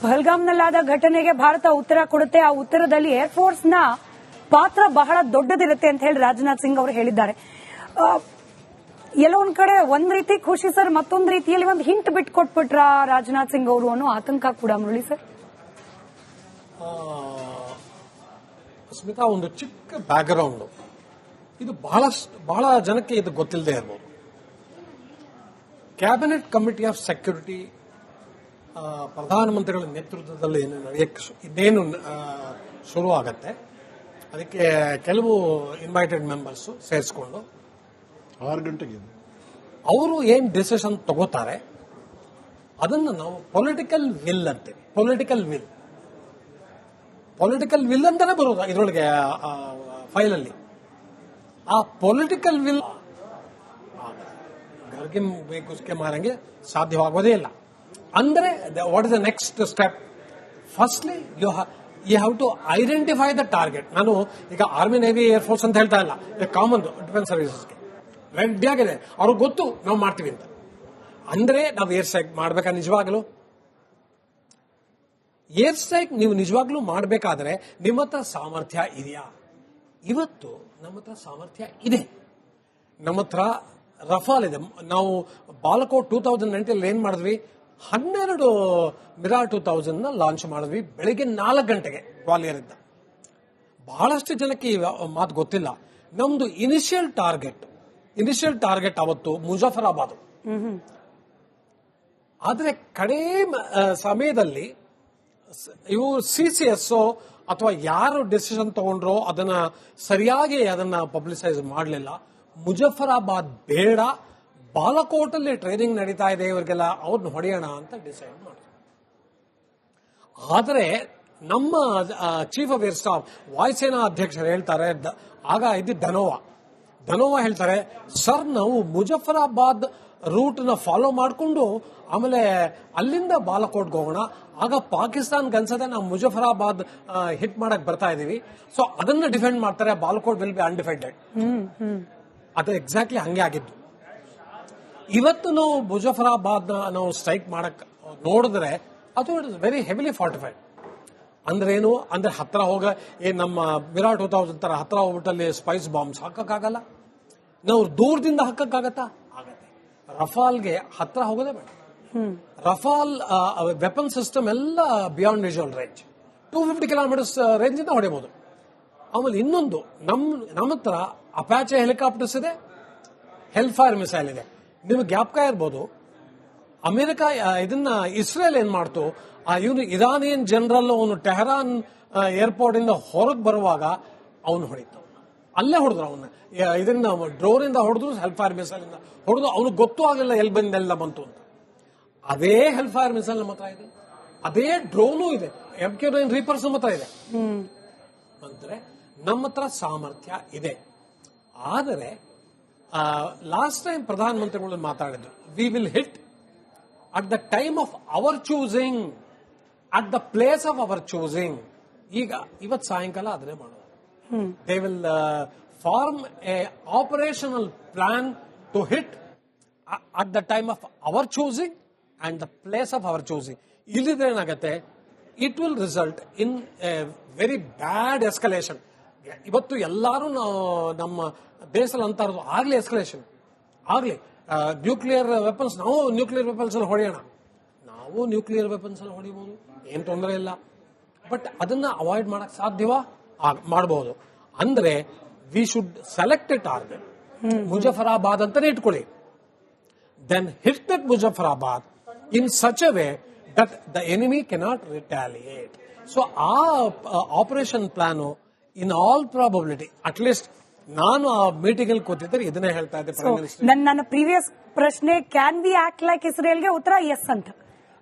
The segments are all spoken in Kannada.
ಪಹಲ್ಗಾಮ್ನಲ್ಲಾದ ಘಟನೆಗೆ ಭಾರತ ಉತ್ತರ ಕೊಡುತ್ತೆ. ಆ ಉತ್ತರದಲ್ಲಿ ಏರ್ಫೋರ್ಸ್ ನ ಪಾತ್ರ ಬಹಳ ದೊಡ್ಡದಿರುತ್ತೆ ಅಂತ ಹೇಳಿ ರಾಜನಾಥ್ ಸಿಂಗ್ ಅವರು ಹೇಳಿದ್ದಾರೆ. ಎಲ್ಲೋ ಒಂದ್ ಕಡೆ ಒಂದ್ ರೀತಿ ಖುಷಿ ಸರ್, ಮತ್ತೊಂದ್ ರೀತಿಯಲ್ಲಿ ಒಂದು ಹಿಂಟ್ ಬಿಟ್ಟು ಕೊಟ್ಬಿಟ್ರ ರಾಜನಾಥ್ ಸಿಂಗ್ ಅವರು ಅನ್ನೋ ಆತಂಕ ಕೂಡ. ಮುರಳಿ ಸರ್, ಸ್ಮಿತಾ, ಒಂದು ಚಿಕ್ಕ ಬ್ಯಾಕ್ಗ್ರೌಂಡ್ ಇದು ಬಹಳ ಜನಕ್ಕೆ ಇದು ಗೊತ್ತಿಲ್ಲದೆ ಇರಬಹುದು. ಕ್ಯಾಬಿನೆಟ್ ಕಮಿಟಿ ಆಫ್ ಸೆಕ್ಯೂರಿಟಿ ಪ್ರಧಾನಮಂತ್ರಿಗಳ ನೇತೃತ್ವದಲ್ಲಿ ಇನ್ನೇನು ಶುರು ಆಗತ್ತೆ. ಅದಕ್ಕೆ ಕೆಲವು ಇನ್ವೈಟೆಡ್ ಮೆಂಬರ್ಸ್ ಸೇರಿಸಿಕೊಂಡು 6 ಗಂಟೆಗೆ ಅವರು ಏನ್ ಡಿಸಿಷನ್ ತಗೋತಾರೆ ಅದನ್ನು ನಾವು ಪೊಲಿಟಿಕಲ್ ವಿಲ್ ಅಂತೇವೆ. ಪೊಲಿಟಿಕಲ್ ವಿಲ್ ಅಂತಾನೆ ಬರೋದು ಇದರೊಳಗೆ ಫೈಲಲ್ಲಿ. ಆ ಪೊಲಿಟಿಕಲ್ ವಿಲ್ ಘರ್ಗೆ ಬೇಕುಸ್ಕೆ ಮಾರಂಗೆ ಸಾಧ್ಯವಾಗೋದೇ ಇಲ್ಲ. ಅಂದ್ರೆ what is the next step? Firstly you have to identify the target. ನಾನು ಈಗ ಆರ್ಮಿ, ನೇವಿ, ಏರ್ಫೋರ್ಸ್ ಅಂತ ಹೇಳ್ತಾ ಇಲ್ಲ, ಕಾಮನ್ ಡಿಫೆನ್ಸ್ ಸರ್ವಿಸಸ್ಗೆ ರೆಡಿ ಆಗಿದೆ, ಅವ್ರಿಗೆ ಗೊತ್ತು ನಾವು ಮಾಡ್ತೀವಿ ಅಂತ. ಅಂದ್ರೆ ನಾವು ಏರ್ ಸ್ಟ್ರೈಕ್ ಮಾಡ್ಬೇಕಾ? ನಿಜವಾಗ್ಲೂ ಏರ್ ಸ್ಟ್ರೈಕ್ ನೀವು ನಿಜವಾಗ್ಲೂ ಮಾಡಬೇಕಾದ್ರೆ ನಿಮ್ಮ ಹತ್ರ ಸಾಮರ್ಥ್ಯ ಇದೆಯಾ? ಇವತ್ತು ನಮ್ಮ ಹತ್ರ ಸಾಮರ್ಥ್ಯ ಇದೆ. ನಮ್ಮ ಹತ್ರ ರಫಾಲ್ ಇದೆ. ನಾವು ಬಾಲಕೋಟ್ 2019 ಏನ್ ಮಾಡಿದ್ವಿ? 12 ಮಿರಾಜ್ 2000 ಲಾಂಚ್ ಮಾಡಿದ್ವಿ ಬೆಳಿಗ್ಗೆ 4 ಗಂಟೆಗೆ ಗ್ವಾಲಿಯರ್ ಇಂದ. ಬಹಳಷ್ಟು ಜನಕ್ಕೆ ಈ ಮಾತು ಗೊತ್ತಿಲ್ಲ. ನಮ್ದು ಇನಿಷಿಯಲ್ ಟಾರ್ಗೆಟ್ ಅವತ್ತು ಮುಜಫರಾಬಾದ್. ಆದ್ರೆ ಕಡೆ ಸಮಯದಲ್ಲಿ ಇವು CCS ಅಥವಾ ಯಾರು ಡಿಸಿಷನ್ ತಗೊಂಡ್ರೋ ಅದನ್ನ ಸರಿಯಾಗಿ ಪಬ್ಲಿಸೈಸ್ ಮಾಡಲಿಲ್ಲ. ಮುಜಫರಾಬಾದ್ ಬೇಡ, ಬಾಲಕೋಟಲ್ಲಿ ಟ್ರೈನಿಂಗ್ ನಡೀತಾ ಇದೆ, ಇವರಿಗೆಲ್ಲ ಅವ್ರನ್ನ ಹೊಡೆಯೋಣ ಅಂತ ಡಿಸೈಡ್ ಮಾಡಿದ್ರು. ಆದರೆ ನಮ್ಮ ಚೀಫ್ ಆಫ್ ಏರ್ ಸ್ಟಾಫ್ ವಾಯುಸೇನಾ ಅಧ್ಯಕ್ಷರು ಹೇಳ್ತಾರೆ, ಆಗ ಇದು ಧನೋವಾ ಹೇಳ್ತಾರೆ, ಸರ್ ನಾವು ಮುಜಫರಾಬಾದ್ ರೂಟ್ ನ ಫಾಲೋ ಮಾಡಿಕೊಂಡು ಆಮೇಲೆ ಅಲ್ಲಿಂದ ಬಾಲಕೋಟ್ಗೆ ಹೋಗೋಣ. ಆಗ ಪಾಕಿಸ್ತಾನ್ಗೆ ಅನ್ಸದೆ ನಾವು ಮುಜಫರಾಬಾದ್ ಹಿಟ್ ಮಾಡಕ್ ಬರ್ತಾ ಇದೀವಿ, ಸೊ ಅದನ್ನ ಡಿಫೆಂಡ್ ಮಾಡ್ತಾರೆ. Balakot will be undefended. ಅದು ಎಕ್ಸಾಕ್ಟ್ಲಿ ಹಂಗೆ ಆಗಿದ್ದು. ಇವತ್ತು ನಾವು ಮುಜಫರಾಬಾದ್ ನಾವು ಸ್ಟ್ರೈಕ್ ಮಾಡಕ್ ನೋಡಿದ್ರೆ ಅದು it is very heavily fortified. ಅಂದ್ರೆ ಏನು ಅಂದ್ರೆ ಹತ್ರ ನಮ್ಮ ಮಿರಾಜ್ 2000 ತರ ಹತ್ರ ಹೋಗ್ಬಿಟ್ಟಲ್ಲಿ ಸ್ಪೈಸ್ ಬಾಂಬ್ಸ್ ಹಾಕಕ್ಕಾಗಲ್ಲ. ನಾವು ದೂರದಿಂದ ಹಾಕಕ್ಕಾಗತ್ತಾ? ಆಗತ್ತೆ. ರಫಾಲ್ಗೆ ಹತ್ರ ಹೋಗೋದೇ ಬೇಡ. ರಫಾಲ್ ವೆಪನ್ ಸಿಸ್ಟಮ್ ಎಲ್ಲ beyond visual range, 250 kilometres range ಇಂದ ಹೊಡೆಯಬಹುದು. ಆಮೇಲೆ ಇನ್ನೊಂದು ನಮ್ಮ ಹತ್ರ ಅಪಾಚೆ ಹೆಲಿಕಾಪ್ಟರ್ಸ್ ಇದೆ, ಹೆಲ್ ಫೈರ್ ಮಿಸೈಲ್ ಇದೆ. ನಿಮ್ಗೆ ಜ್ಞಾಪಕ ಇರ್ಬೋದು, ಅಮೆರಿಕ ಇದನ್ನ ಇಸ್ರೇಲ್ ಏನ್ ಮಾಡ್ತು, ಇವನು ಇರಾನಿಯನ್ ಜನರಲ್ ಅವನು ಟೆಹರಾನ್ ಏರ್ಪೋರ್ಟ್ ಇಂದ ಹೊರಗೆ ಬರುವಾಗ ಅವನು ಹೊಡಿತು. ಅಲ್ಲೇ ಹೊಡೆದ್ರು ಅವನ್ನ. ಇದನ್ನ ಡ್ರೋನ್ ಇಂದ ಹೊಡೆದ್ರು, ಹೆಲ್ ಫೈರ್ ಮಿಸೈಲ್ ಇಂದ ಹೊಡೆದು ಅವನಿಗೆ ಗೊತ್ತೂ ಆಗಲಿಲ್ಲ ಎಲ್ಲಿ ಬಂತು ಅಂತ. ಅದೇ ಹೆಲ್ ಫೈರ್ ಮಿಸೈಲ್ ನಮ್ಮ ಹತ್ರ ಇದೆ, ಅದೇ ಡ್ರೋನು ಇದೆ, MQ-9 ರೀಪರ್ಸ್ ನಮ್ಮ ಹತ್ರ ಇದೆ. ಅಂದ್ರೆ ನಮ್ಮ ಹತ್ರ ಸಾಮರ್ಥ್ಯ ಇದೆ. ಆದರೆ ಲಾಸ್ಟ್ ಟೈಮ್ ಪ್ರಧಾನಮಂತ್ರಿಗಳು ಮಾತಾಡಿದ್ರು, we will hit at the time of our choosing, at the place of our choosing. ಈಗ ಇವತ್ತು ಸಾಯಂಕಾಲ ಅದನ್ನೇ ಮಾಡೋದು. They will form a operational plan to hit at the time of our choosing and the place of our choosing. ಇಲ್ಲಿದ್ರೆ ಏನಾಗುತ್ತೆ, it will result in a very bad escalation. ಇವತ್ತು ಎಲ್ಲರೂ ನಮ್ಮ ದೇಶದಲ್ಲಿ ಅಂತ ಇರೋದು ಆಗ್ಲಿ ಎಸ್ಕಲೇಷನ್ ಆಗ್ಲಿ. ನ್ಯೂಕ್ಲಿಯರ್ ವೆಪನ್ಸ್, ನಾವು ನ್ಯೂಕ್ಲಿಯರ್ ವೆಪನ್ಸ್ ಅಲ್ಲಿ ಹೊಡೆಯೋಣ, ನಾವು ನ್ಯೂಕ್ಲಿಯರ್ ವೆಪನ್ಸ್ ಅಲ್ಲಿ ಹೊಡಿಬಹುದು, ಏನ್ ತೊಂದರೆ ಇಲ್ಲ. ಬಟ್ ಅದನ್ನ ಅವಾಯ್ಡ್ ಮಾಡಕ್ ಸಾಧ್ಯವಾ? ಮಾಡಬಹುದು. ಅಂದ್ರೆ we should select a target. Muzaffarabad ಅಂತಾನೆ ಇಟ್ಕೊಳ್ಳಿ. Then hit that Muzaffarabad in such a way that the enemy cannot retaliate. So ಆ operation plan in all probability, at least ನಾನು ಆ ಮೀಟಿಂಗ್ ಅಲ್ಲಿ ಕೂತಿದ್ದರೆ ಇದನ್ನೇ ಹೇಳ್ತಾ ಇದ್ದೆ. ನನ್ನ ಪ್ರೀವಿಯಸ್ ಪ್ರಶ್ನೆ, ಕ್ಯಾನ್ ವಿ ಆಕ್ಟ್ ಲೈಕ್ ಇಸ್ರೇಲ್ಗೆ ಉತ್ತರ ಎಸ್ ಅಂತ.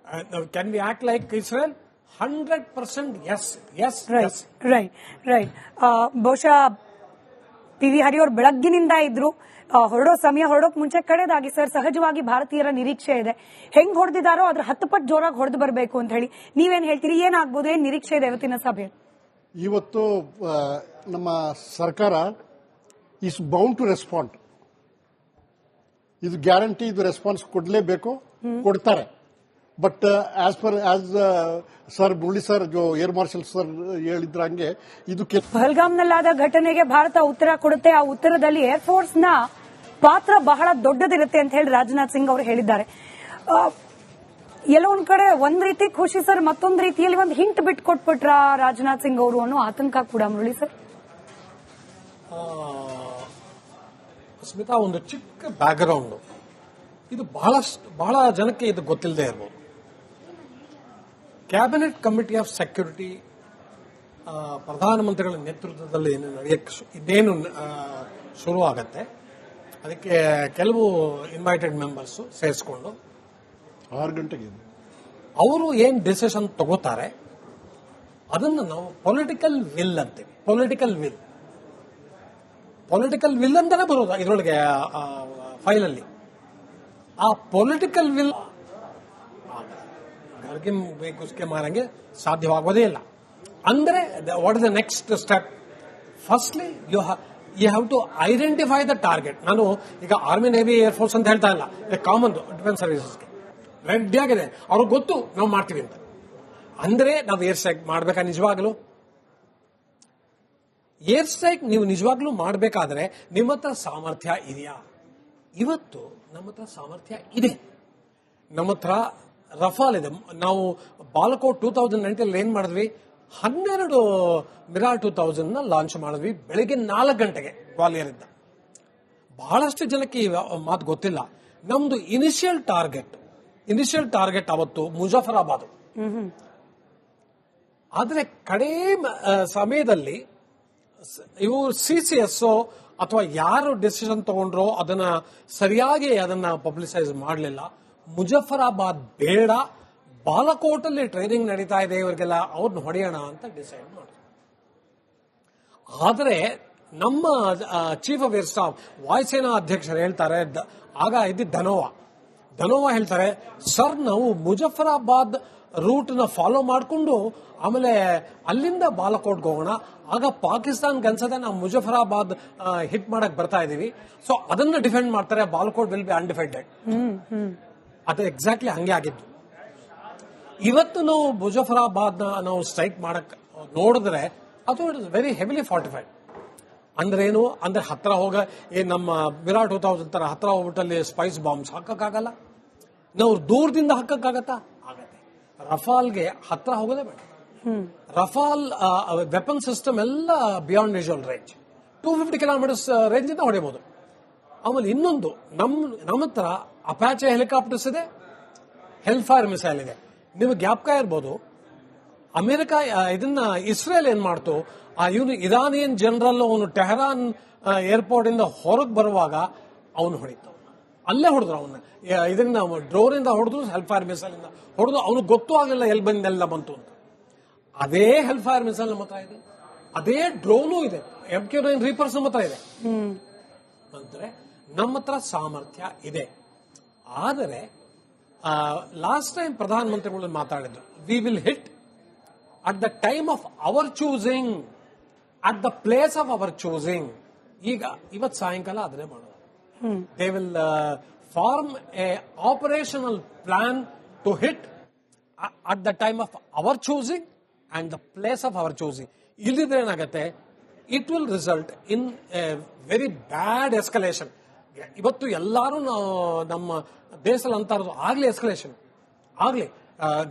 Can we act like Israel? 100% yes. Right. ಬಹುಶಃ PV ಹರಿ ಅವರು ಬೆಳಗ್ಗಿನಿಂದ ಇದ್ರು. ಹೊರಡೋಕ್ ಮುಂಚೆ ಕಡೆದಾಗಿ ಸರ್, ಸಹಜವಾಗಿ ಭಾರತೀಯರ ನಿರೀಕ್ಷೆ ಇದೆ, ಹೆಂಗ್ ಹೊಡೆದಿದ್ದಾರೋ ಅದ್ರ 10 ಪಟ್ಟು ಜೋರಾಗಿ ಹೊಡೆದು ಬರಬೇಕು ಅಂತ ಹೇಳಿ. ನೀವೇನ್ ಹೇಳ್ತೀರಿ? ಏನಾಗ್ಬೋದು, ಏನ್ ನಿರೀಕ್ಷೆ ಇದೆ ಇವತ್ತಿನ ಸಭೆ? ಇವತ್ತು ನಮ್ಮ ಸರ್ಕಾರ ಈಸ್ ಬೌಂಡ್ ಟು ರೆಸ್ಪಾಂಡ್. ಇದು ಗ್ಯಾರಂಟಿ, ಇದು ರೆಸ್ಪಾನ್ಸ್ ಕೊಡಲೇಬೇಕು, ಕೊಡ್ತಾರೆ. But as sir Murali sir ಜೋ ಏರ್ ಮಾರ್ಷಲ್ ಸರ್ ಹೇಳಿದ್ರ ಹಂಗೆ ಇದು ಪಹಲ್ಗಾಮ್ನಲ್ಲಾದ ಘಟನೆಗೆ ಭಾರತ ಉತ್ತರ ಕೊಡುತ್ತೆ. ಆ ಉತ್ತರದಲ್ಲಿ ಏರ್ಫೋರ್ಸ್ ನ ಪಾತ್ರ ಬಹಳ ದೊಡ್ಡದಿರುತ್ತೆ ಅಂತ ಹೇಳಿ ರಾಜನಾಥ್ ಸಿಂಗ್ ಅವರು ಹೇಳಿದ್ದಾರೆ. ಎಲ್ಲೋ ಒಂದ್ ಕಡೆ ಒಂದ್ ರೀತಿ ಖುಷಿ ಸರ್, ಮತ್ತೊಂದ್ ರೀತಿಯಲ್ಲಿ ಒಂದು ಹಿಂಟ್ ಬಿಟ್ಟು ಕೊಟ್ಬಿಟ್ರ ರಾಜನಾಥ್ ಸಿಂಗ್ ಅವರು ಅನ್ನೋ ಆತಂಕ ಕೂಡ. ಮುರಳಿ ಸರ್, ಸ್ಮಿತಾ, ಒಂದು ಚಿಕ್ಕ ಬ್ಯಾಕ್ಗ್ರೌಂಡ್, ಇದು ಬಹಳ ಜನಕ್ಕೆ ಇದು ಗೊತ್ತಿಲ್ಲದೆ ಇರಬಹುದು. ಕ್ಯಾಬಿನೆಟ್ ಕಮಿಟಿ ಆಫ್ ಸೆಕ್ಯೂರಿಟಿ ಪ್ರಧಾನಮಂತ್ರಿಗಳ ನೇತೃತ್ವದಲ್ಲಿ ಇನ್ನೇನು ಶುರುವಾಗತ್ತೆ, ಅದಕ್ಕೆ ಕೆಲವು ಇನ್ವೈಟೆಡ್ ಮೆಂಬರ್ಸ್ ಸೇರಿಸ್ಕೊಂಡು 6 ಗಂಟೆಗೆ ಅವರು ಏನ್ ಡಿಸಿಷನ್ ತಗೋತಾರೆ ಅದನ್ನ ನಾವು ಪೊಲಿಟಿಕಲ್ ವಿಲ್ ಅಂತೀವಿ. ಪೊಲಿಟಿಕಲ್ ವಿಲ್ ಅಂತಾನೆ ಬರೋದು ಇದರೊಳಗೆ ಫೈಲಲ್ಲಿ. ಆ ಪೊಲಿಟಿಕಲ್ ವಿಲ್ ಘರ್ಗೆ ಬೇಕುಸ್ಕೆ ಮಾರಂಗೆ ಸಾಧ್ಯವಾಗೋದೇ ಇಲ್ಲ. ಅಂದ್ರೆ what is the next step? Firstly you have to identify the target. ನಾನು ಈಗ ಆರ್ಮಿ, ನೇವಿ, ಏರ್ಫೋರ್ಸ್ ಅಂತ ಹೇಳ್ತಾ ಇಲ್ಲ, ಕಾಮನ್ ಡಿಫೆನ್ಸ್ ಸರ್ವಿಸಸ್ಗೆ ರೆಡಿ ಆಗಿದೆ, ಅವ್ರಿಗೆ ಗೊತ್ತು ನಾವು ಮಾಡ್ತೀವಿ ಅಂತ. ಅಂದ್ರೆ ನಾವು ಏರ್ ಸ್ಟ್ರೈಕ್ ಮಾಡ್ಬೇಕಾ? ನಿಜವಾಗ್ಲೂ ಏರ್ ಸ್ಟ್ರೈಕ್ ನೀವು ನಿಜವಾಗ್ಲೂ ಮಾಡಬೇಕಾದ್ರೆ ನಿಮ್ಮ ಹತ್ರ ಸಾಮರ್ಥ್ಯ ಇದೆಯಾ? ಇವತ್ತು ನಮ್ಮ ಹತ್ರ ಸಾಮರ್ಥ್ಯ ಇದೆ. ನಮ್ಮ ಹತ್ರ ರಫಾಲ್ ಇದೆ. ನಾವು ಬಾಲಕೋಟ್ 2019 ಏನ್ ಮಾಡಿದ್ವಿ? 12 ಮಿರಾಲ್ 2000 ಲಾಂಚ್ ಮಾಡಿದ್ವಿ ಬೆಳಿಗ್ಗೆ 4 ಗಂಟೆಗೆ ಗ್ವಾಲಿಯರ್ ಇದ್ದ. ಬಹಳಷ್ಟು ಜನಕ್ಕೆ ಈ ಮಾತು ಗೊತ್ತಿಲ್ಲ. ನಮ್ದು ಇನಿಷಿಯಲ್ ಟಾರ್ಗೆಟ್ ಅವತ್ತು ಮುಜಫರಾಬಾದ್. ಆದ್ರೆ ಕಡೆ ಸಮಯದಲ್ಲಿ ಇವು CCS ಅಥವಾ ಯಾರು ಡಿಸಿಷನ್ ತಗೊಂಡ್ರೋ ಅದನ್ನ ಸರಿಯಾಗಿ ಅದನ್ನ ಪಬ್ಲಿಸೈಸ್ ಮಾಡಲಿಲ್ಲ. ಮುಜಫರಾಬಾದ್ ಬೇಡ, ಬಾಲಕೋಟಲ್ಲಿ ಟ್ರೈನಿಂಗ್ ನಡೀತಾ ಇದೆ ಇವರಿಗೆಲ್ಲ, ಅವ್ರನ್ನ ಹೊಡೆಯೋಣ ಅಂತ ಡಿಸೈಡ್ ಮಾಡಿದ್ರು. ಆದರೆ ನಮ್ಮ ಚೀಫ್ ಆಫ್ ಏರ್ ಸ್ಟಾಫ್ ವಾಯುಸೇನಾ ಅಧ್ಯಕ್ಷರು ಹೇಳ್ತಾರೆ, ಆಗ ಇದ್ದ ಧನೋವಾ ಹೇಳ್ತಾರೆ, ಸರ್ ನಾವು ಮುಜಫರಾಬಾದ್ ರೂಟ್ ನ ಫಾಲೋ ಮಾಡಿಕೊಂಡು ಆಮೇಲೆ ಅಲ್ಲಿಂದ ಬಾಲಕೋಟ್ಗೆ ಹೋಗೋಣ, ಆಗ ಪಾಕಿಸ್ತಾನ್ಗೆ ಅನ್ಸದೆ ನಾವು ಮುಜಫರಾಬಾದ್ ಹಿಟ್ ಮಾಡಕ್ ಬರ್ತಾ ಇದೀವಿ, ಸೊ ಅದನ್ನ ಡಿಫೆಂಡ್ ಮಾಡ್ತಾರೆ, ಬಾಲಕೋಟ್ ವಿಲ್ ಬಿ ಅನ್ಡಿಫೆಂಡೆಡ್. ಅದು ಎಕ್ಸಾಕ್ಟ್ಲಿ ಹಂಗೆ ಆಗಿದ್ದು. ಇವತ್ತು ನಾವು ಮುಜಫರಾಬಾದ್ ನಾವು ಸ್ಟ್ರೈಕ್ ಮಾಡಕ್ ನೋಡಿದ್ರೆ ಅದು it is very heavily fortified. ಅಂದ್ರೆ ಏನು ಅಂದ್ರೆ ಹತ್ರ ನಮ್ಮ ಮಿರಾಲ್ 2000 ತರ ಹತ್ರ ಹೋಗ್ಬಿಟ್ಟಲ್ಲಿ ಸ್ಪೈಸ್ ಬಾಂಬ್ಸ್ ಹಾಕಕ್ಕಾಗಲ್ಲ. ನಾವು ದೂರದಿಂದ ಹಾಕಕ್ಕಾಗತ್ತಾ? ಆಗತ್ತೆ. ರಫಾಲ್ಗೆ ಹತ್ರ ಹೋಗೋದೇ ಬೇಡ. ರಫಾಲ್ ವೆಪನ್ ಸಿಸ್ಟಮ್ ಎಲ್ಲ beyond visual range, 250 kilometres range ಇಂದ ಹೊಡೆಯಬಹುದು. ಆಮೇಲೆ ಇನ್ನೊಂದು ನಮ್ಮ ಹತ್ರ ಅಪಾಚೆ ಹೆಲಿಕಾಪ್ಟರ್ಸ್ ಇದೆ, ಹೆಲ್ ಫೈರ್ ಮಿಸೈಲ್ ಇದೆ. ನಿಮಗೆ ಜ್ಞಾಪಕ ಇರ್ಬೋದು, ಅಮೆರಿಕ ಇದನ್ನ ಇಸ್ರೇಲ್ ಏನ್ ಮಾಡ್ತು, ಇವನು ಇರಾನಿಯನ್ ಜನರಲ್ ಅವನು ಟೆಹರಾನ್ ಏರ್ಪೋರ್ಟ್ ಇಂದ ಹೊರಗೆ ಬರುವಾಗ ಅವನು ಹೊಡಿತು, ಅಲ್ಲೇ ಹೊಡೆದ್ರು ಅವನ್ನ. ಇದನ್ನ ಡ್ರೋನ್ ಇಂದ ಹೊಡೆದ್ರು, ಹೆಲ್ ಫೈರ್ ಮಿಸೈಲ್ ಇಂದ ಹೊಡೆದು, ಅವನಿಗೆ ಗೊತ್ತೂ ಆಗಲಿಲ್ಲ ಎಲ್ಲಿ ಬಂತು ಅಂತ. ಅದೇ ಹೆಲ್ ಫೈರ್ ಮಿಸೈಲ್ ನಮ್ಮ ಹತ್ರ ಇದೆ, ಅದೇ ಡ್ರೋನು ಇದೆ, MQ-9 ರೀಪರ್ಸ್ ನಮ್ಮ ಹತ್ರ ಇದೆ. ಅಂದ್ರೆ ನಮ್ಮ ಹತ್ರ ಸಾಮರ್ಥ್ಯ ಇದೆ. ಆದರೆ ಲಾಸ್ಟ್ ಟೈಮ್ ಪ್ರಧಾನಮಂತ್ರಿಗಳು ಮಾತಾಡಿದ್ರು, we will hit at the time of our choosing, at the place of our choosing. ಈಗ ಇವತ್ತು ಸಾಯಂಕಾಲ ಅದನ್ನೇ ಮಾಡೋದು. They will form a operational plan to hit at the time of our choosing and the place of our choosing. ಇಲ್ಲಿದ್ರೆ ಏನಾಗುತ್ತೆ, it will result in a very bad escalation. ಇವತ್ತು ಎಲ್ಲರೂ ನಮ್ಮ ದೇಶದಲ್ಲಿ ಅಂತ ಇರೋದು ಆಗ್ಲಿ ಎಸ್ಕಲೇಷನ್ ಆಗ್ಲಿ.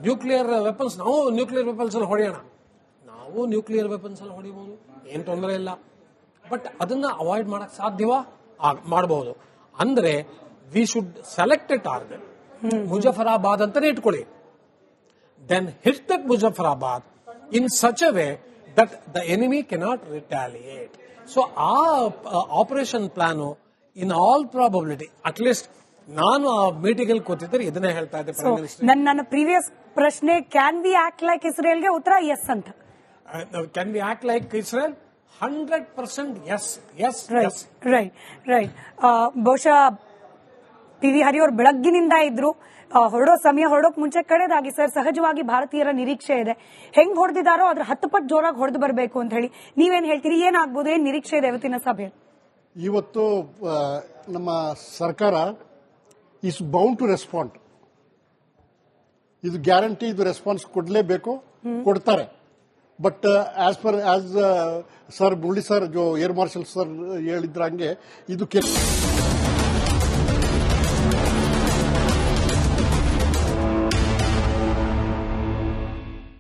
ನ್ಯೂಕ್ಲಿಯರ್ ವೆಪನ್ಸ್, ನಾವು ನ್ಯೂಕ್ಲಿಯರ್ ವೆಪನ್ಸ್ ಅಲ್ಲಿ ಹೊಡೆಯೋಣ, ನಾವು ನ್ಯೂಕ್ಲಿಯರ್ ವೆಪನ್ಸ್ ಅಲ್ಲಿ ಹೊಡಿಬಹುದು, ಏನ್ ತೊಂದರೆ ಇಲ್ಲ. ಬಟ್ ಅದನ್ನ ಅವಾಯ್ಡ್ ಮಾಡಕ್ ಸಾಧ್ಯವಾ? ಮಾಡಬಹುದು. ಅಂದ್ರೆ we should select a target. Muzaffarabad ಅಂತಾನೆ ಇಟ್ಕೊಳ್ಳಿ. Then hit that Muzaffarabad in such a way that the enemy cannot retaliate. So ಆ operation plan in all probability, at least ನಾನು ಆ ಮೀಟಿಂಗ್ ಅಲ್ಲಿ ಕೂತಿದ್ರೆ ಇದನ್ನೇ ಹೇಳ್ತಾ ಇದ್ದೆ. ನನ್ನ ಪ್ರೀವಿಯಸ್ ಪ್ರಶ್ನೆ, ಕ್ಯಾನ್ ವಿ ಆಕ್ಟ್ ಲೈಕ್ ಇಸ್ರೇಲ್ಗೆ ಉತ್ತರ ಎಸ್ ಅಂತ. Can we act like Israel? 100% yes. Right. ಬಹುಶಃ PV ಹರಿ ಅವರು ಬೆಳಗ್ಗಿನಿಂದ ಇದ್ರು, ಹೊರಡೋಕ್ ಮುಂಚೆ ಕಡೆದಾಗಿ ಸರ್ ಸಹಜವಾಗಿ ಭಾರತೀಯರ ನಿರೀಕ್ಷೆ ಇದೆ, ಹೆಂಗ್ ಹೊಡೆದಿದ್ದಾರೋ ಅದ್ರ 10 ಪಟ್ಟು ಜೋರಾಗಿ ಹೊಡೆದು ಬರಬೇಕು ಅಂತ ಹೇಳಿ ನೀವೇನ್ ಹೇಳ್ತೀರಿ? ಏನಾಗ್ಬೋದು, ಏನ್ ನಿರೀಕ್ಷೆ ಇದೆ ಇವತ್ತಿನ ಸಭೆ? ಇವತ್ತು ನಮ್ಮ ಸರ್ಕಾರ ಈಸ್ ಬೌಂಡ್ ಟು ರೆಸ್ಪಾಂಡ್. ಇದು ಗ್ಯಾರಂಟಿ, ಇದು ರೆಸ್ಪಾನ್ಸ್ ಕೊಡಲೇಬೇಕು, ಕೊಡ್ತಾರೆ. But as sir Murali sir ಜೋ ಏರ್ ಮಾರ್ಷಲ್ ಸರ್ ಹೇಳಿದ್ರಂಗೆ ಇದು